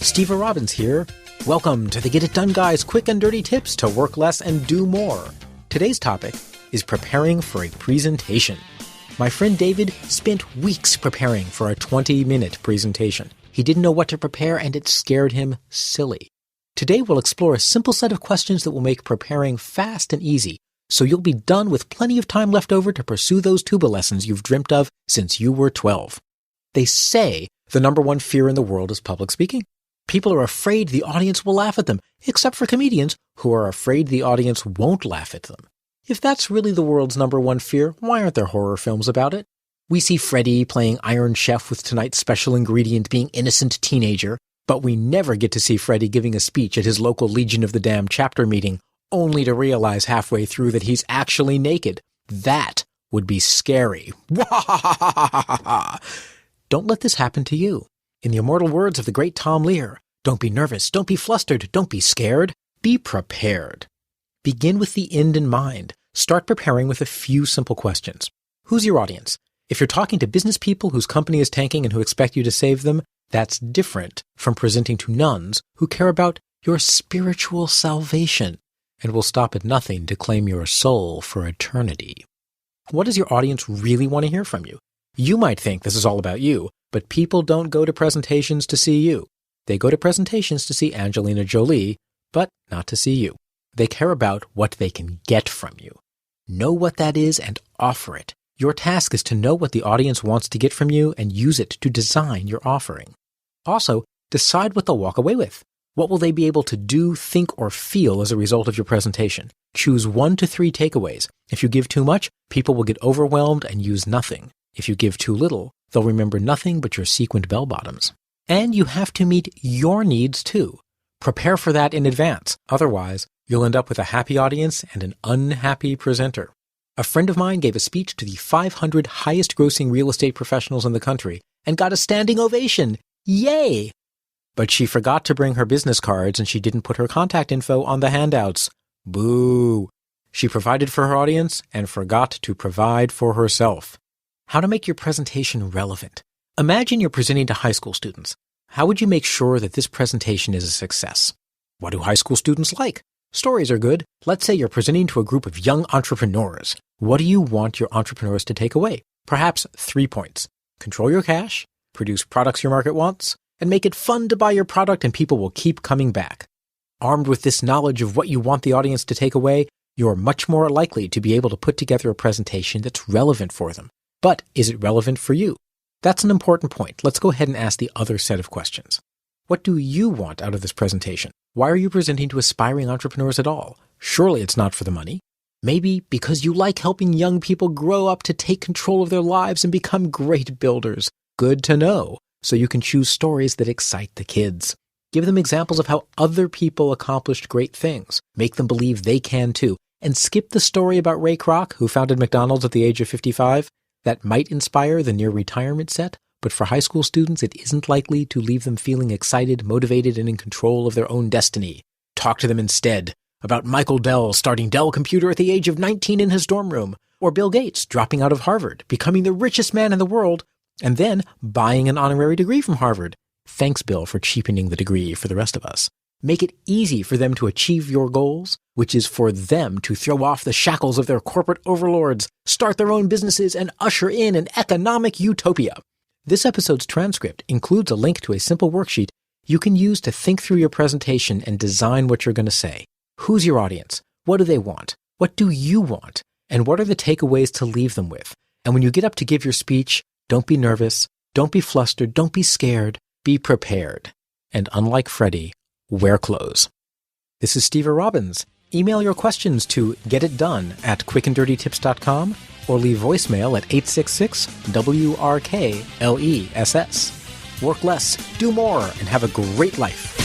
Steve Robbins here. Welcome to the Get It Done Guys quick and dirty tips to work less and do more. Today's topic is preparing for a presentation. My friend David spent weeks preparing for a 20-minute presentation. He didn't know what to prepare and it scared him silly. Today we'll explore a simple set of questions that will make preparing fast and easy, so you'll be done with plenty of time left over to pursue those tuba lessons you've dreamt of since you were 12. They say the number one fear in the world is public speaking. People are afraid the audience will laugh at them, except for comedians who are afraid the audience won't laugh at them. If that's really the world's number one fear, why aren't there horror films about it? We see Freddy playing Iron Chef with tonight's special ingredient being innocent teenager, but we never get to see Freddy giving a speech at his local Legion of the Damned chapter meeting, only to realize halfway through that he's actually naked. That would be scary. Don't let this happen to you. In the immortal words of the great Tom Lear, don't be nervous, don't be flustered, don't be scared, be prepared. Begin with the end in mind. Start preparing with a few simple questions. Who's your audience? If you're talking to business people whose company is tanking and who expect you to save them, that's different from presenting to nuns who care about your spiritual salvation and will stop at nothing to claim your soul for eternity. What does your audience really want to hear from you? You might think this is all about you, but people don't go to presentations to see you. They go to presentations to see Angelina Jolie, but not to see you. They care about what they can get from you. Know what that is and offer it. Your task is to know what the audience wants to get from you and use it to design your offering. Also, decide what they'll walk away with. What will they be able to do, think, or feel as a result of your presentation? Choose 1 to 3 takeaways. If you give too much, people will get overwhelmed and use nothing. If you give too little, they'll remember nothing but your sequined bell-bottoms. And you have to meet your needs too. Prepare for that in advance. Otherwise, you'll end up with a happy audience and an unhappy presenter. A friend of mine gave a speech to the 500 highest-grossing real estate professionals in the country and got a standing ovation. Yay! But she forgot to bring her business cards and she didn't put her contact info on the handouts. Boo! She provided for her audience and forgot to provide for herself. How to make your presentation relevant. Imagine you're presenting to high school students. How would you make sure that this presentation is a success? What do high school students like? Stories are good. Let's say you're presenting to a group of young entrepreneurs. What do you want your entrepreneurs to take away? Perhaps 3 points. Control your cash, produce products your market wants, and make it fun to buy your product and people will keep coming back. Armed with this knowledge of what you want the audience to take away, you're much more likely to be able to put together a presentation that's relevant for them. But is it relevant for you? That's an important point. Let's go ahead and ask the other set of questions. What do you want out of this presentation? Why are you presenting to aspiring entrepreneurs at all? Surely it's not for the money. Maybe because you like helping young people grow up to take control of their lives and become great builders. Good to know. So you can choose stories that excite the kids. Give them examples of how other people accomplished great things. Make them believe they can too. And skip the story about Ray Kroc, who founded McDonald's at the age of 55. That might inspire the near-retirement set, but for high school students, it isn't likely to leave them feeling excited, motivated, and in control of their own destiny. Talk to them instead about Michael Dell starting Dell Computer at the age of 19 in his dorm room, or Bill Gates dropping out of Harvard, becoming the richest man in the world, and then buying an honorary degree from Harvard. Thanks, Bill, for cheapening the degree for the rest of us. Make it easy for them to achieve your goals, which is for them to throw off the shackles of their corporate overlords, start their own businesses, and usher in an economic utopia. This episode's transcript includes a link to a simple worksheet you can use to think through your presentation and design what you're going to say. Who's your audience? What do they want? What do you want? And what are the takeaways to leave them with? And when you get up to give your speech, don't be nervous, don't be flustered, don't be scared, be prepared. And unlike Freddy, wear clothes. This is Steve Robbins. Email your questions to getitdone@quickanddirtytips.com or leave voicemail at 866-WRKLESS. Work less, do more, and have a great life.